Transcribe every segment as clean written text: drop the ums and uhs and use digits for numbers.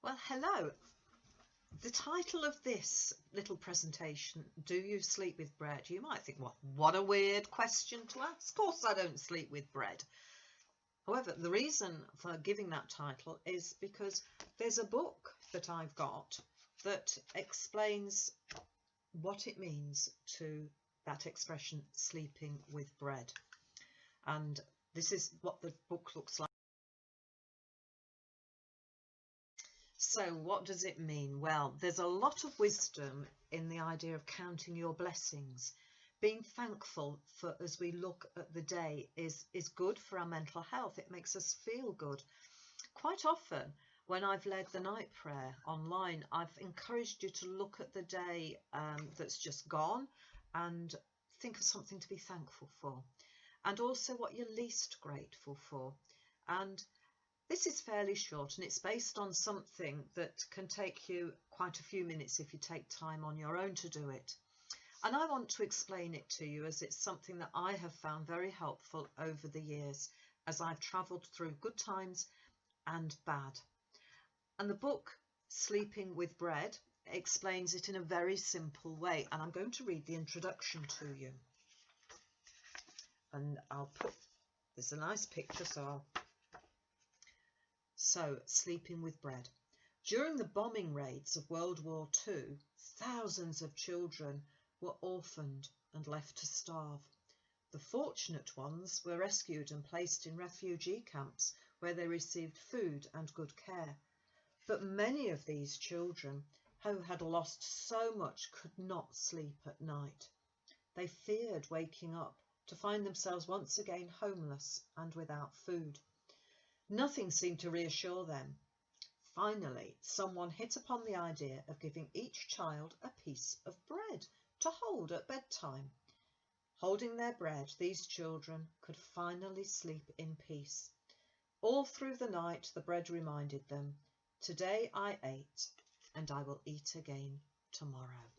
Well, hello. The title of this little presentation, Do You Sleep with Bread? You might think, well, what a weird question to ask. Of course I don't sleep with bread. However, the reason for giving that title is because there's a book that I've got that explains what it means to that expression, sleeping with bread. And this is what the book looks like. So what does it mean? Well, there's a lot of wisdom in the idea of counting your blessings. Being thankful for as we look at the day is good for our mental health. It makes us feel good. Quite often when I've led the night prayer online, I've encouraged you to look at the day that's just gone and think of something to be thankful for, and also what you're least grateful for. And this is fairly short and it's based on something that can take you quite a few minutes if you take time on your own to do it. And I want to explain it to you as it's something that I have found very helpful over the years as I've travelled through good times and bad. And the book, Sleeping with Bread, explains it in a very simple way. And I'm going to read the introduction to you. And there's a nice picture, So, sleeping with bread. During the bombing raids of World War II, thousands of children were orphaned and left to starve. The fortunate ones were rescued and placed in refugee camps where they received food and good care. But many of these children who had lost so much could not sleep at night. They feared waking up to find themselves once again homeless and without food. Nothing seemed to reassure them. Finally, someone hit upon the idea of giving each child a piece of bread to hold at bedtime. Holding their bread, these children could finally sleep in peace. All through the night, the bread reminded them, "Today I ate, and I will eat again tomorrow."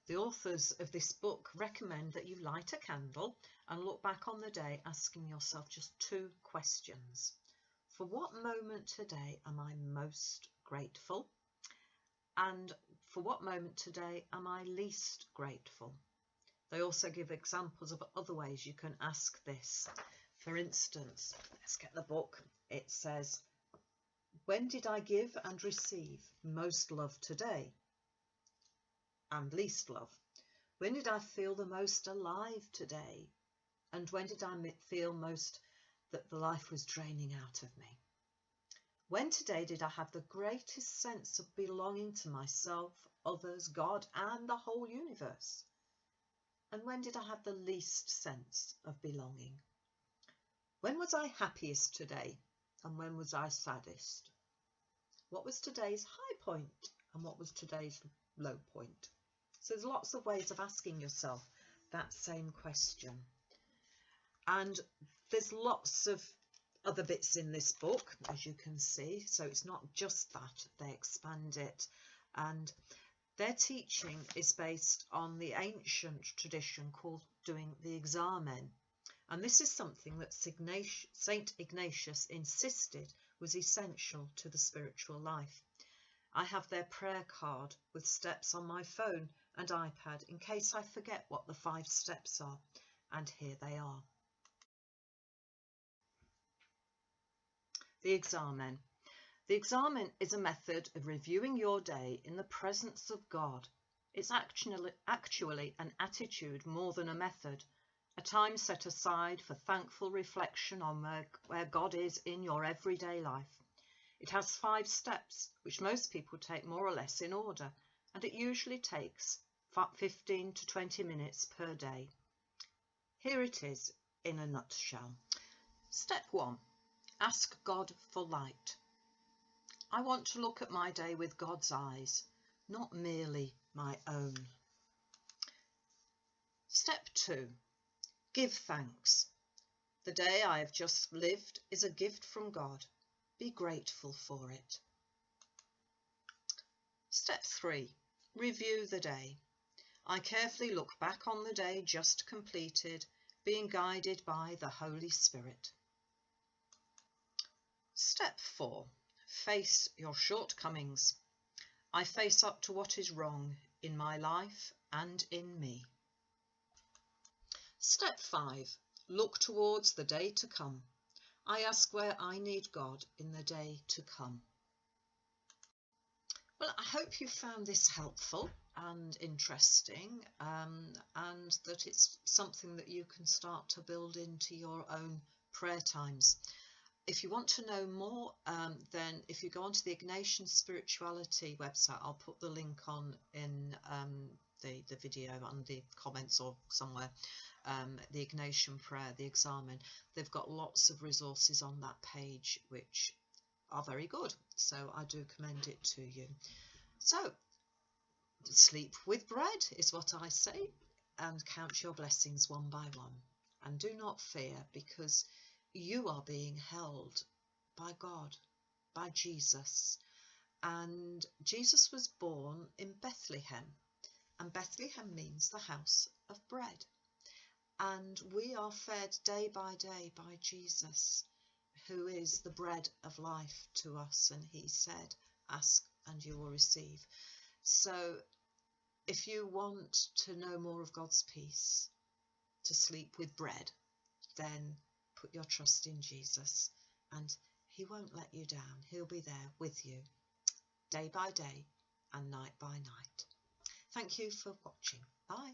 The authors of this book recommend that you light a candle and look back on the day asking yourself just two questions. For what moment today am I most grateful? And for what moment today am I least grateful? They also give examples of other ways you can ask this. For instance, let's get the book. It says, when did I give and receive most love today? And least love. When did I feel the most alive today? And when did I feel most that the life was draining out of me? When today did I have the greatest sense of belonging to myself, others, God, and the whole universe? And when did I have the least sense of belonging? When was I happiest today? And when was I saddest? What was today's high point? And what was today's low point? So there's lots of ways of asking yourself that same question. And there's lots of other bits in this book, as you can see. So it's not just that, they expand it. And their teaching is based on the ancient tradition called doing the Examen. And this is something that Saint Ignatius insisted was essential to the spiritual life. I have their prayer card with steps on my phone and iPad in case I forget what the 5 steps are, and here they are. The Examen. The Examen is a method of reviewing your day in the presence of God. It's actually an attitude more than a method, a time set aside for thankful reflection on where God is in your everyday life. It has 5 steps, which most people take more or less in order, and it usually takes 15 to 20 minutes per day. Here it is in a nutshell. Step 1. Ask God for light. I want to look at my day with God's eyes, not merely my own. Step 2. Give thanks. The day I have just lived is a gift from God. Be grateful for it. Step 3. Review the day. I carefully look back on the day just completed, being guided by the Holy Spirit. Step 4. Face your shortcomings. I face up to what is wrong in my life and in me. Step 5. Look towards the day to come. I ask where I need God in the day to come. Well, I hope you found this helpful and interesting, and that it's something that you can start to build into your own prayer times. If you want to know more, then if you go onto the Ignatian Spirituality website, I'll put the link on in the video and the comments or somewhere. The Ignatian prayer, the Examen, they've got lots of resources on that page which are very good, so I do commend it to you. So sleep with bread is what I say, and count your blessings one by one, and do not fear, because you are being held by God, by Jesus. And Jesus was born in Bethlehem, and Bethlehem means the house of bread. And we are fed day by day by Jesus, who is the bread of life to us. And he said, ask and you will receive. So if you want to know more of God's peace, to sleep with bread, then put your trust in Jesus, and he won't let you down. He'll be there with you day by day and night by night. Thank you for watching. Bye.